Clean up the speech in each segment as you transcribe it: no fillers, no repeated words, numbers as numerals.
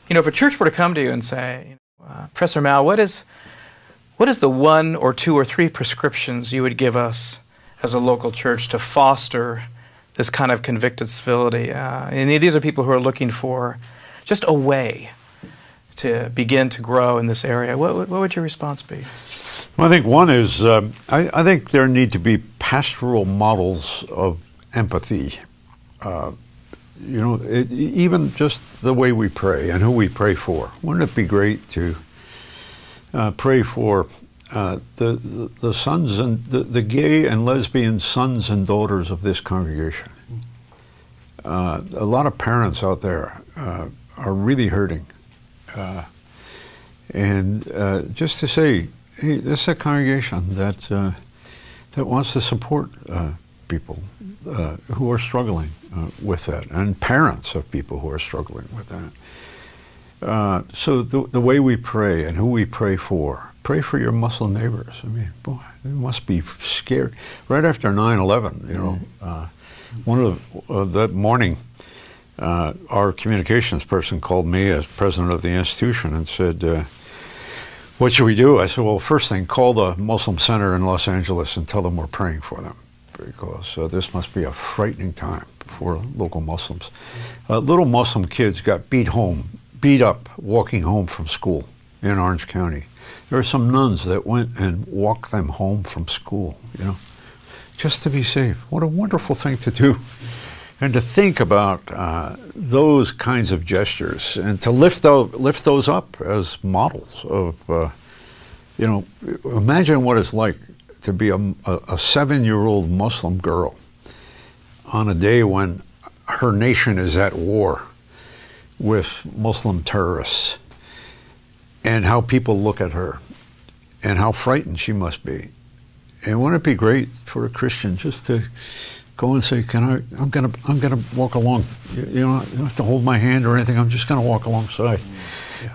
if a church were to come to you and say, Professor Mouw, what is the 1 or 2 or 3 prescriptions you would give us as a local church to foster this kind of convicted civility? And these are people who are looking for just a way to begin to grow in this area. What would your response be? Well, I think one is, I think there need to be pastoral models of empathy. Even just the way we pray and who we pray for. Wouldn't it be great to pray for the sons and the gay and lesbian sons and daughters of this congregation? A lot of parents out there are really hurting. Just to say, hey, this is a congregation that wants to support people who are struggling with that, and parents of people who are struggling with that. So the way we pray and who we pray for your Muslim neighbors. I mean, boy, they must be scared. Right after 9/11, that morning, our communications person called me as president of the institution and said, what should we do? I said, well, first thing, call the Muslim Center in Los Angeles and tell them we're praying for them, because this must be a frightening time for local Muslims. Little Muslim kids got beat up walking home from school in Orange County. There were some nuns that went and walked them home from school, just to be safe. What a wonderful thing to do. And to think about those kinds of gestures and to lift those up as models of, imagine what it's like to be a 7-year-old Muslim girl on a day when her nation is at war with Muslim terrorists, and how people look at her and how frightened she must be. And wouldn't it be great for a Christian just to go and say, I'm gonna walk along. You don't have to hold my hand or anything. I'm just gonna walk alongside,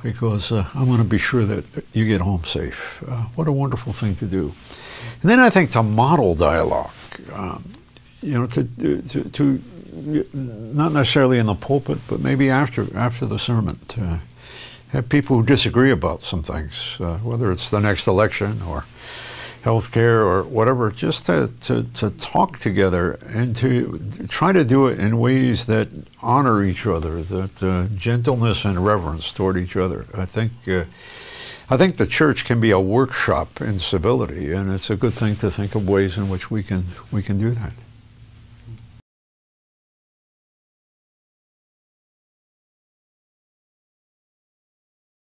because I'm gonna be sure that you get home safe. What a wonderful thing to do. And then I think to model dialogue, to not necessarily in the pulpit, but maybe after the sermon, to have people who disagree about some things, whether it's the next election or healthcare or whatever, just to talk together and to try to do it in ways that honor each other, that gentleness and reverence toward each other. I think the church can be a workshop in civility, and it's a good thing to think of ways in which we can do that.